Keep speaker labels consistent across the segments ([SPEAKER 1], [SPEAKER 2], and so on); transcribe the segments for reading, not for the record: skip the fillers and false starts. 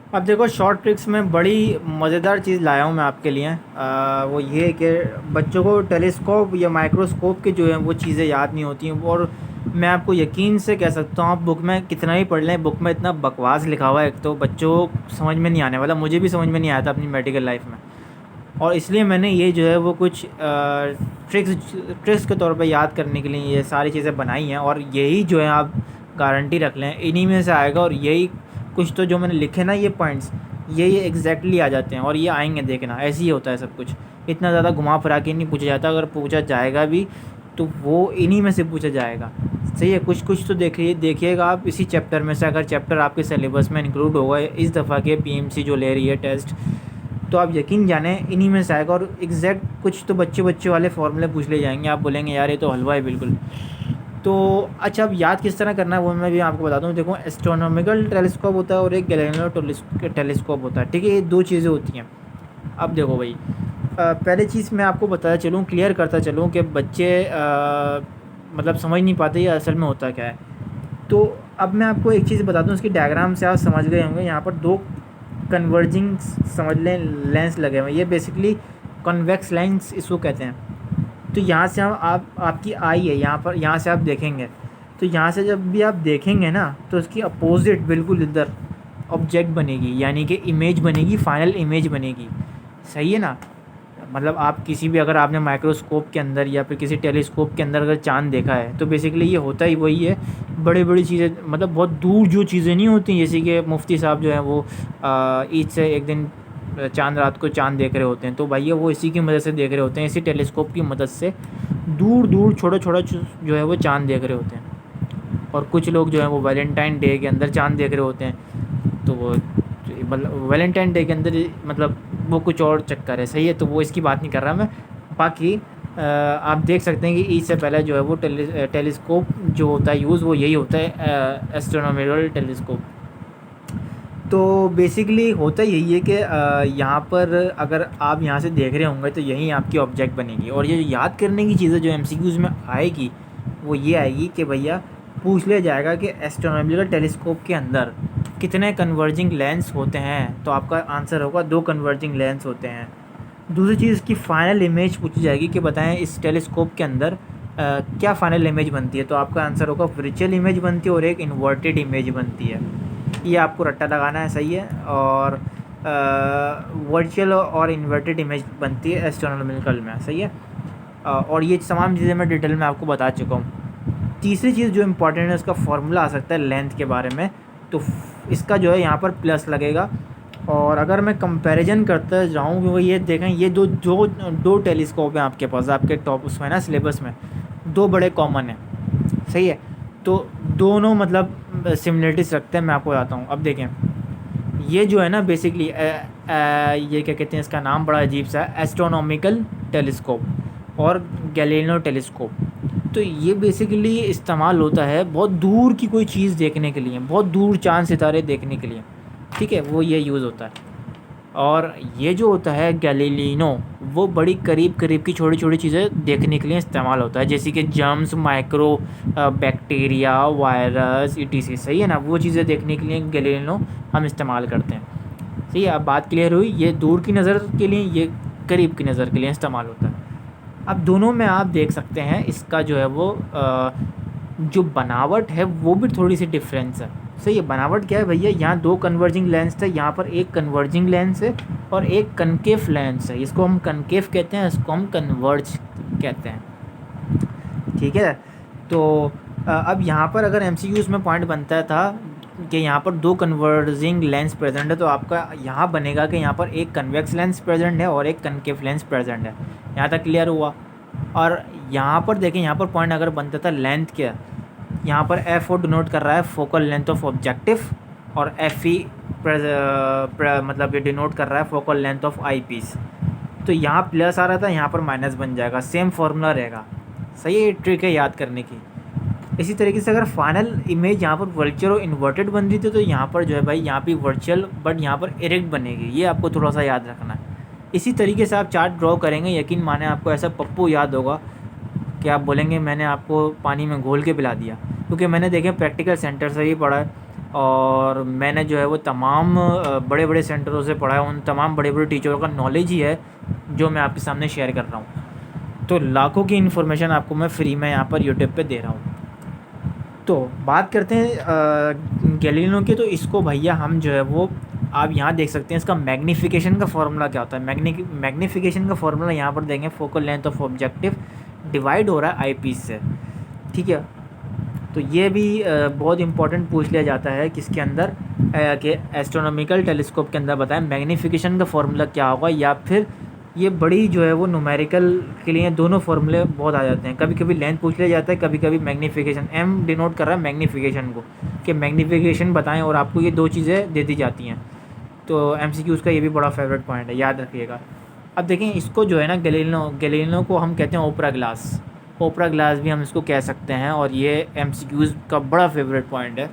[SPEAKER 1] अब देखो, short tricks में बड़ी मज़ेदार चीज़ लाया हूँ मैं आपके लिए। वो ये है कि बच्चों को टेलीस्कोप या माइक्रोस्कोप की जो है वो चीज़ें याद नहीं होती हैं। और मैं आपको यकीन से कह सकता हूँ, आप बुक में कितना ही पढ़ लें, बुक में इतना बकवास लिखा हुआ है, एक तो बच्चों को समझ में नहीं आने वाला। मुझे भी समझ में नहीं आया था अपनी मेडिकल लाइफ में। और इसलिए मैंने ये जो है वो कुछ ट्रिक्स ट्रिक्स के तौर पे याद करने के लिए ये सारी चीज़ें बनाई हैं। और यही जो है आप गारंटी रख लें, इन्हीं में से आएगा। और यही कुछ तो जो मैंने लिखे ना ये पॉइंट्स, ये एग्जैक्टली आ जाते हैं और ये आएंगे, देखना ऐसे ही होता है सब कुछ। इतना ज़्यादा घुमा फिरा के नहीं पूछा जाता, अगर पूछा जाएगा भी तो वो इन्हीं में से पूछा जाएगा। सही है, कुछ कुछ तो देखिएगा आप इसी चैप्टर में से, अगर चैप्टर आपके सिलेबस में इंक्लूड होगा इस दफ़ा के पीएमसी जो ले रही है टेस्ट, तो आप यकीन जाने इन्हीं में से आएगा। और एग्जैक्ट कुछ तो बच्चे बच्चे वाले फॉर्मूले पूछ ले जाएंगे, आप बोलेंगे यार ये तो हलवा है बिल्कुल। तो अच्छा, अब याद किस तरह करना है वो मैं भी आपको बता दूं। देखो, एस्ट्रोनॉमिकल टेलीस्कोप होता है और एक गैलीलियो टेलीस्कोप होता है, ठीक है। ये दो चीज़ें होती हैं। अब देखो भाई, पहले चीज़ मैं आपको बताता चलूँ, क्लियर करता चलूँ कि बच्चे मतलब समझ नहीं पाते ये असल में होता क्या है। तो अब मैं आपको एक चीज़ बता दूँ, उसकी डायग्राम से आप समझ गए होंगे। यहाँ पर दो कन्वर्जिंग समझ लें लेंस लगे हुए हैं, ये बेसिकली कॉन्वेक्स लेंस इसको कहते हैं। तो यहाँ से हम आप आपकी आई है यहाँ पर, यहाँ से आप देखेंगे तो यहाँ से जब भी आप देखेंगे ना तो उसकी अपोजिट बिल्कुल इधर ऑब्जेक्ट बनेगी, यानी कि इमेज बनेगी, फाइनल इमेज बनेगी। सही है ना। मतलब आप किसी भी, अगर आपने माइक्रोस्कोप के अंदर या फिर किसी टेलीस्कोप के अंदर अगर चाँद देखा है तो बेसिकली ये होता ही वही है। बड़ी बड़ी चीज़ें, मतलब बहुत दूर जो चीज़ें नहीं होती, जैसे कि मुफ्ती साहब जो हैं वो ईद से एक दिन चाँद, रात को चाँद देख रहे होते हैं, तो भाई ये वो इसी की मदद से देख रहे होते हैं, इसी टेलीस्कोप की मदद से दूर दूर छोटा छोटा जो है वो चाँद देख रहे होते हैं। और कुछ लोग जो हैं वो वैलेंटाइन डे के अंदर चाँद देख रहे होते हैं, तो वो मतलब वैलेंटाइन डे के अंदर मतलब वो कुछ और चक्कर है। सही है, तो वो इसकी बात नहीं कर रहा मैं। बाकी आप देख सकते हैं कि ईद से पहले जो है वो टेलीस्कोप जो होता है यूज़, वो यही होता है, एस्ट्रोनॉमिकल टेलीस्कोप। तो बेसिकली होता यही है कि यहाँ पर अगर आप यहाँ से देख रहे होंगे तो यहीं आपकी ऑब्जेक्ट बनेगी। और ये याद करने की चीज़ें जो एमसीक्यूज़ में आएगी वो ये आएगी कि भैया पूछ लिया जाएगा कि एस्ट्रोनॉमिकल टेलीस्कोप के अंदर कितने कन्वर्जिंग लेंस होते हैं, तो आपका आंसर होगा 2 कन्वर्जिंग लेंस होते हैं। दूसरी चीज़ की फ़ाइनल इमेज पूछी जाएगी कि बताएं इस टेलीस्कोप के अंदर क्या फ़ाइनल इमेज बनती है, तो आपका आंसर होगा वर्चुअल इमेज बनती है और एक इन्वर्टेड इमेज बनती है। ये आपको रट्टा लगाना है, सही है। और वर्चुअल और इन्वर्टेड इमेज बनती है एस्ट्रोनॉमिकल में, सही है। और ये तमाम चीज़ें मैं डिटेल में आपको बता चुका हूँ। तीसरी चीज़ जो इम्पोर्टेंट है, उसका फार्मूला आ सकता है लेंथ के बारे में, तो इसका जो है यहाँ पर प्लस लगेगा। और अगर मैं कंपैरिजन करता जाऊँ, क्योंकि ये देखें, ये दो टेलीस्कोप हैं आपके पास, आपके टॉप उसमें है ना सिलेबस में, दो बड़े कॉमन हैं। सही है, तो दोनों मतलब सिमिलरिटीज़ रखते हैं। मैं आपको बताता हूँ। अब देखें, ये जो है ना बेसिकली ये क्या कहते हैं, इसका नाम बड़ा अजीब सा है, एस्ट्रोनॉमिकल टेलीस्कोप और गैलीलियो टेलीस्कोप। तो ये बेसिकली इस्तेमाल होता है बहुत दूर की कोई चीज़ देखने के लिए, बहुत दूर चाँद सितारे देखने के लिए, ठीक है, वो ये यूज़ होता है। और ये जो होता है गैलीलिनो, वो बड़ी करीब करीब की छोटी छोटी चीज़ें देखने के लिए इस्तेमाल होता है, जैसे कि germs, micro bacteria, virus, etc. सही है ना, वो चीज़ें देखने के लिए गैलीलिनो हम इस्तेमाल करते हैं। सही है, अब बात क्लियर हुई। ये दूर की नज़र के लिए, ये करीब की नज़र के लिए इस्तेमाल होता है। अब दोनों में आप देख सकते हैं इसका जो है वो जो बनावट है वो भी थोड़ी सी डिफरेंस है। सही है, बनावट क्या है भैया, यहाँ 2 कन्वर्जिंग लेंस थे, यहाँ पर एक कन्वर्जिंग लेंस है और एक कनकेव लेंस है। इसको हम कनकेव कहते हैं, इसको हम कन्वर्ज कहते हैं, ठीक है। तो अब यहाँ पर अगर एमसीक्यूज़ में पॉइंट बनता था कि यहाँ पर 2 कन्वर्जिंग लेंस प्रेजेंट है, तो आपका यहाँ बनेगा कि यहाँ पर एक कन्वेक्स लेंस प्रेजेंट है और एक कनकेव लेंस प्रेजेंट है। यहाँ तक क्लियर हुआ। और यहाँ पर देखें, यहाँ पर पॉइंट अगर बनता था लेंथ क्या, यहाँ पर एफ ओ डिनोट कर रहा है फोकल लेंथ ऑफ ऑब्जेक्टिव, और एफ ई मतलब ये डिनोट कर रहा है focal length of eyepiece. तो यहाँ प्लस आ रहा था, यहाँ पर माइनस बन जाएगा, सेम फार्मूला रहेगा। सही है, ट्रिक है याद करने की। इसी तरीके से अगर फाइनल इमेज यहाँ पर वर्चुअल और इन्वर्टेड बन रही थी, तो यहाँ पर जो है भाई, यहाँ पे वर्चुअल बट यहाँ पर इरेक्ट बनेगी। ये आपको थोड़ा सा याद रखना है। इसी तरीके से आप चार्ट ड्रॉ करेंगे, यकीन माने आपको ऐसा पप्पू याद होगा कि आप बोलेंगे मैंने आपको पानी में घोल के पिला दिया, क्योंकि मैंने देखे प्रैक्टिकल सेंटर से ही पढ़ा है। और मैंने जो है वो तमाम बड़े बड़े सेंटरों से पढ़ा है, उन तमाम बड़े बड़े टीचरों का नॉलेज ही है जो मैं आपके सामने शेयर कर रहा हूँ। तो लाखों की इन्फॉर्मेशन आपको मैं फ्री में यहाँ पर यूट्यूब पे दे रहा हूँ। तो बात करते हैं गैलीलियो की। तो इसको भैया हम जो है वो आप यहाँ देख सकते हैं, इसका मैग्नीफिकेशन का फॉर्मूला क्या होता है। मैग्नीफिकेशन का फॉर्मूला यहाँ पर देंगे, focal length of objective divide हो रहा है आई पीस से, ठीक है। तो ये भी बहुत इंपॉर्टेंट पूछ लिया जाता है किसके अंदर कि एस्ट्रोनॉमिकल टेलीस्कोप के अंदर बताएं मैग्नीफिकेशन का फॉर्मूला क्या होगा, या फिर ये बड़ी जो है वो न्यूमेरिकल के लिए दोनों फार्मूले बहुत आ जाते हैं। कभी कभी लेंथ पूछ लिया जाता है, कभी कभी मैग्नीफिकेशन, एम डिनोट कर रहा है मैग्नीफिकेशन को, कि मैग्नीफिकेशन बताएं, और आपको ये दो चीज़ें दे दी जाती हैं। तो एमसीक्यूज़ का ये भी बड़ा फेवरेट पॉइंट है, याद रखिएगा। अब देखें इसको जो है ना, गैलीलियो को हम कहते हैं ओपरा ग्लास, ओपरा ग्लास भी हम इसको कह सकते हैं, और ये एमसीक्यूज़ का बड़ा फेवरेट पॉइंट है।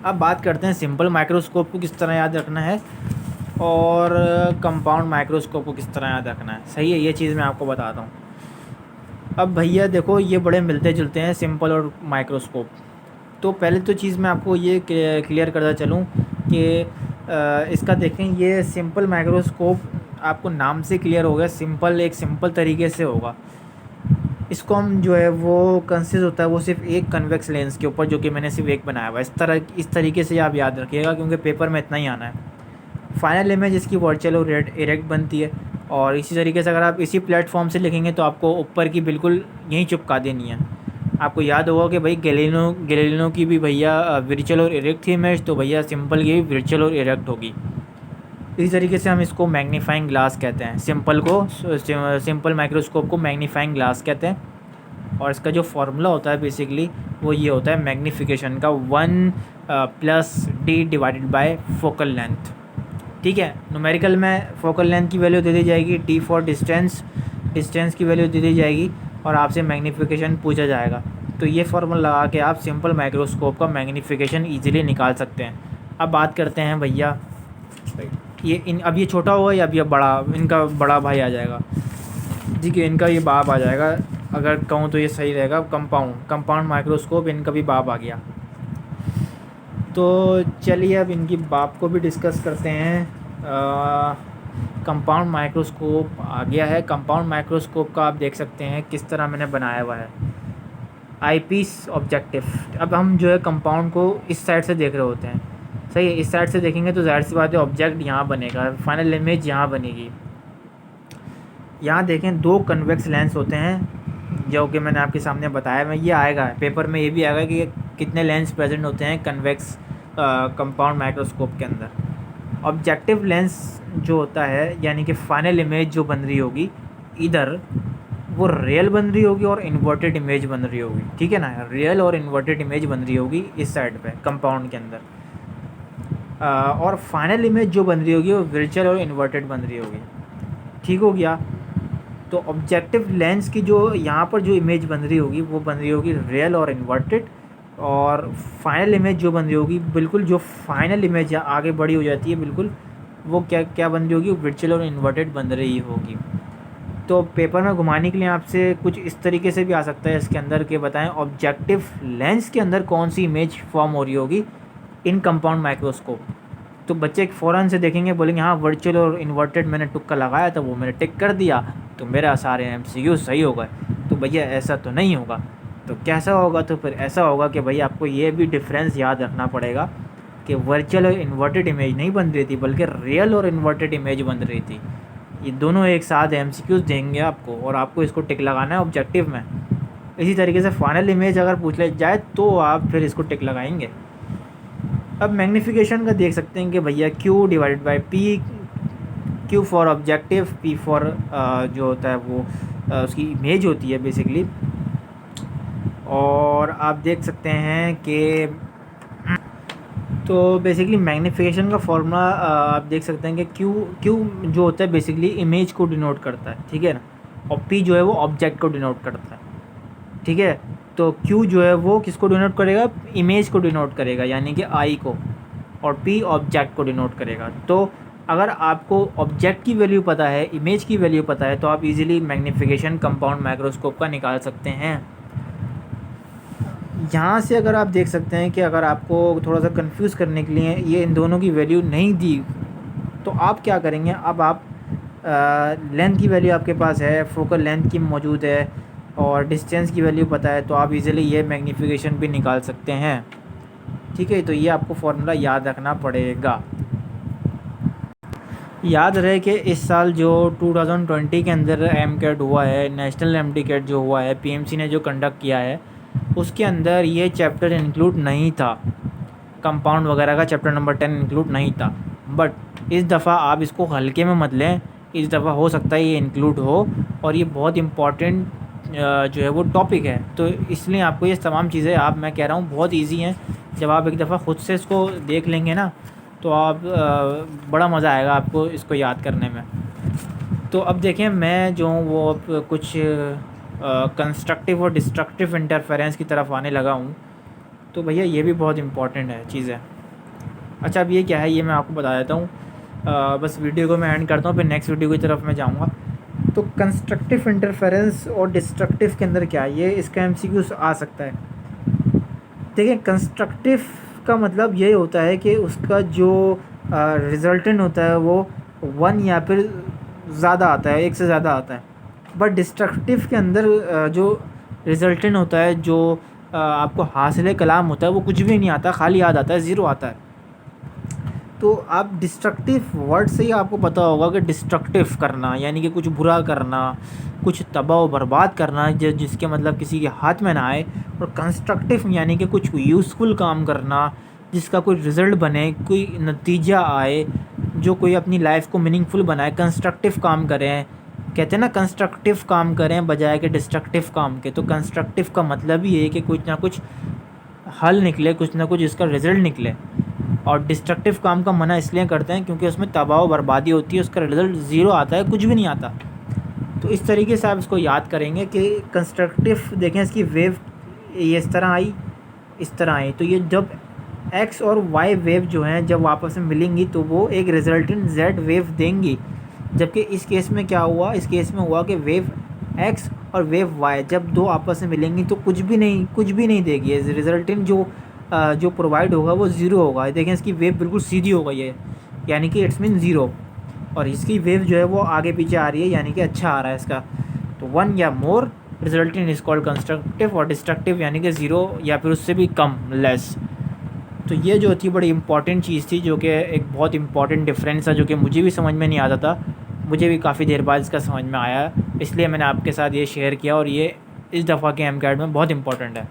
[SPEAKER 1] अब बात करते हैं सिंपल माइक्रोस्कोप को किस तरह याद रखना है और कंपाउंड माइक्रोस्कोप को किस तरह याद रखना है। सही है, ये चीज़ मैं आपको बताता हूँ। अब भैया देखो, ये बड़े मिलते जुलते हैं सिंपल और माइक्रोस्कोप। तो पहले तो चीज़ मैं आपको ये क्लियर करता चलूँ कि इसका देखें, ये सिंपल माइक्रोस्कोप आपको नाम से क्लियर हो गया, सिंपल एक सिंपल तरीके से होगा। इसको हम जो है वो कंसिस्ट होता है वो सिर्फ एक कन्वेक्स लेंस के ऊपर, जो कि मैंने सिर्फ एक बनाया हुआ है। इस तरीके से आप याद रखिएगा, क्योंकि पेपर में इतना ही आना है। फाइनल इमेज इसकी वर्चुअल और इरेक्ट बनती है, और इसी तरीके से अगर आप इसी प्लेटफॉर्म से लिखेंगे तो आपको ऊपर की बिल्कुल यहीं चिपका देनी है। आपको याद होगा कि भाई गैलीलियो की भी भैया वर्चुअल और इरेक्ट थी इमेज, तो भैया सिंपल की भी वर्चुअल और इरेक्ट होगी। इसी तरीके से हम इसको मैग्नीफाइंग ग्लास कहते हैं, सिंपल को, सिंपल माइक्रोस्कोप को मैग्नीफाइंग ग्लास कहते हैं। और इसका जो फार्मूला होता है बेसिकली वो ये होता है मैग्नीफिकेशन का 1 + d divided by focal length, ठीक है। न्यूमेरिकल में फोकल लेंथ की वैल्यू दे दी जाएगी, d फॉर डिस्टेंस की वैल्यू दे दी जाएगी, और आपसे मैग्नीफिकेशन पूछा जाएगा। तो ये फार्मूला लगा के आप सिंपल माइक्रोस्कोप का मैग्नीफिकेशन ईजिली निकाल सकते हैं। अब बात करते हैं भैया, ये अब ये छोटा होगा या अब ये बड़ा, इनका बड़ा भाई आ जाएगा, ठीक है, इनका ये बाप आ जाएगा। अगर कहूँ तो ये सही रहेगा, कंपाउंड माइक्रोस्कोप, इनका भी बाप आ गया। तो चलिए अब इनकी बाप को भी डिस्कस करते हैं। कंपाउंड माइक्रोस्कोप आ गया है। कंपाउंड माइक्रोस्कोप का आप देख सकते हैं किस तरह मैंने बनाया हुआ है, आईपीस ऑब्जेक्टिव। अब हम जो है कंपाउंड को इस साइड से देख रहे होते हैं, सही है। इस साइड से देखेंगे तो जाहिर सी बात है ऑब्जेक्ट यहाँ बनेगा, फाइनल इमेज यहाँ बनेगी। यहाँ देखें 2 कन्वेक्स लेंस होते हैं, जो कि मैंने आपके सामने बताया। मैं ये आएगा पेपर में, ये भी आएगा कि कितने लेंस प्रेजेंट होते हैं कन्वेक्स कंपाउंड माइक्रोस्कोप के अंदर। ऑब्जेक्टिव लेंस जो होता है, यानी कि फाइनल इमेज जो बन रही होगी इधर, वो रियल बन रही होगी और इन्वर्टेड इमेज बन रही होगी, ठीक है ना। रियल और इन्वर्टेड इमेज बन रही होगी इस साइड पे कंपाउंड के अंदर, और फाइनल इमेज जो बन रही होगी वो वर्चुअल और इन्वर्टेड बन रही होगी, ठीक हो गया। तो ऑब्जेक्टिव लेंस की जो यहाँ पर जो इमेज बन रही होगी वो बन रही होगी रियल और इन्वर्टेड, और फाइनल इमेज जो बन रही होगी, बिल्कुल जो फाइनल इमेज आगे बड़ी हो जाती है बिल्कुल, वो क्या बन रही होगी, वर्चुअल और इन्वर्टेड बन रही होगी। तो पेपर में घुमाने के लिए आपसे कुछ इस तरीके से भी आ सकता है इसके अंदर के बताएं ऑब्जेक्टिव लेंस के अंदर कौन सी इमेज फॉर्म हो रही होगी इन कंपाउंड माइक्रोस्कोप। तो बच्चे फ़ौरन से देखेंगे, बोलेंगे हाँ वर्चुअल और इन्वर्टेड मैंने तुक्का लगाया था, वो मैंने टिक कर दिया, तो मेरा सारे एमसीक्यू सही हो गए। तो भैया ऐसा तो नहीं होगा। तो कैसा होगा? तो फिर ऐसा होगा कि भाई आपको ये भी डिफरेंस याद रखना पड़ेगा कि वर्चुअल और इन्वर्टेड इमेज नहीं बन रही थी, बल्कि रियल और इन्वर्टेड इमेज बन रही थी। ये दोनों एक साथ एमसीक्यूज देंगे आपको, और आपको इसको टिक लगाना है ऑब्जेक्टिव में। इसी तरीके से फाइनल इमेज अगर पूछ ले जाए तो आप फिर इसको टिक लगाएंगे। अब मैग्नीफिकेशन का देख सकते हैं कि भैया Q divided by P, Q for objective, P for जो होता है वो उसकी इमेज होती है बेसिकली। और आप देख सकते हैं कि तो बेसिकली मैग्नीफिकेशन का फॉर्मूला आप देख सकते हैं कि Q जो होता है बेसिकली इमेज को डिनोट करता है, ठीक है ना, और P जो है वो ऑब्जेक्ट को डिनोट करता है, ठीक है। तो Q जो है वो किसको डिनोट करेगा? इमेज को डिनोट करेगा, यानी कि I को, और P ऑब्जेक्ट को डिनोट करेगा। तो अगर आपको ऑब्जेक्ट की वैल्यू पता है, इमेज की वैल्यू पता है, तो आप इजीली मैग्नीफिकेशन कंपाउंड माइक्रोस्कोप का निकाल सकते हैं। यहाँ से अगर आप देख सकते हैं कि अगर आपको थोड़ा सा कंफ्यूज करने के लिए ये इन दोनों की वैल्यू नहीं दी, तो आप क्या करेंगे, अब आप लेंथ की वैल्यू आपके पास है, फोकल लेंथ की मौजूद है और डिस्टेंस की वैल्यू पता है, तो आप इजीली ये मैग्नीफिकेशन भी निकाल सकते हैं। ठीक है, तो ये आपको फार्मूला याद रखना पड़ेगा। याद रहे कि इस साल जो 2020 के अंदर एमकेट हुआ है, नेशनल एमटीकेट जो हुआ है, पीएमसी ने जो कंडक्ट किया है, उसके अंदर ये चैप्टर इंक्लूड नहीं था, कंपाउंड वगैरह का चैप्टर नंबर 10 इंक्लूड नहीं था। बट इस दफ़ा आप इसको हल्के में मत लें, इस दफ़ा हो सकता है ये इंक्लूड हो और ये बहुत इम्पॉर्टेंट जो है वो टॉपिक है। तो इसलिए आपको ये तमाम चीज़ें आप, मैं कह रहा हूँ, बहुत ईजी हैं। जब आप एक दफ़ा ख़ुद से इसको देख लेंगे ना, तो आप बड़ा मज़ा आएगा आपको इसको याद करने में। तो अब देखें, मैं जो हूँ वो अब कुछ कंस्ट्रक्टिव और डिस्ट्रक्टिव इंटरफेरेंस की तरफ आने लगा हूँ। तो भैया ये भी बहुत इम्पॉर्टेंट है चीज़ें। अच्छा, अब ये क्या है ये मैं आपको बता देता हूँ। बस वीडियो को मैं एंड करता हूँ, फिर नेक्स्ट वीडियो की तरफ मैं जाऊँगा। तो कंस्ट्रक्टिव इंटरफेरेंस और डिस्ट्रक्टिव के अंदर क्या है, ये इसका एमसीक्यू आ सकता है। देखिए, कंस्ट्रक्टिव का मतलब ये होता है कि उसका जो रिज़ल्टेंट होता है वो 1 या फिर ज़्यादा आता है, 1 से ज़्यादा आता है। बट डिस्ट्रक्टिव के अंदर जो रिज़ल्टेंट होता है, जो आपको हासिल कलाम होता है, वो कुछ भी नहीं आता, खाली याद आता है, ज़ीरो आता है। तो आप डिस्ट्रक्टिव वर्ड से ही आपको पता होगा कि डिस्ट्रक्टिव करना यानी कि कुछ बुरा करना, कुछ तबाह व बर्बाद करना जिसके मतलब किसी के हाथ में ना आए। और कंस्ट्रक्टिव यानी कि कुछ यूज़फुल काम करना जिसका कोई रिज़ल्ट बने, कोई नतीजा आए, जो कोई अपनी लाइफ को मीनिंगफुल बनाए। कंस्ट्रक्टिव काम करें, कहते हैं ना, कंस्ट्रक्टिव काम करें बजाय के डिस्ट्रक्टिव काम के। तो कंस्ट्रक्टिव का मतलब ही है कि कुछ ना कुछ हल निकले, कुछ ना कुछ इसका रिज़ल्ट निकले। और डिस्ट्रक्टिव काम का मना इसलिए करते हैं क्योंकि उसमें तबाह व बर्बादी होती है, उसका रिज़ल्ट ज़ीरो आता है, कुछ भी नहीं आता। तो इस तरीके से आप इसको याद करेंगे कि कंस्ट्रक्टिव, देखें इसकी वेव ये इस तरह आई, इस तरह आई, तो ये जब एक्स और वाई वेव जो हैं जब आपस में मिलेंगी तो वो एक रिजल्टेंट जेड वेव देंगी। जबकि इस केस में क्या हुआ, इस केस में हुआ कि वेव एक्स और वेव वाई जब दो आपस में मिलेंगी तो कुछ भी नहीं देगी। रिजल्टेंट जो प्रोवाइड होगा वो ज़ीरो होगा। देखें, इसकी वेव बिल्कुल सीधी हो गई है, यानी कि इट्स मीन ज़ीरो। और इसकी वेव जो है वो आगे पीछे आ रही है, यानी कि अच्छा आ रहा है इसका। तो 1 या मोर रिजल्टेंट इज कॉल्ड कंस्ट्रक्टिव, और डिस्ट्रक्टिव यानी कि ज़ीरो या फिर उससे भी कम, लेस। तो ये जो थी बड़ी इंपॉर्टेंट चीज़ थी, जो कि एक बहुत इंपॉर्टेंट डिफरेंस है, जो कि मुझे भी समझ में नहीं आता था, मुझे भी काफ़ी देर बाद इसका समझ में आया, इसलिए मैंने आपके साथ ये शेयर किया। और ये इस दफ़ा के एमकेट में बहुत इंपॉर्टेंट है।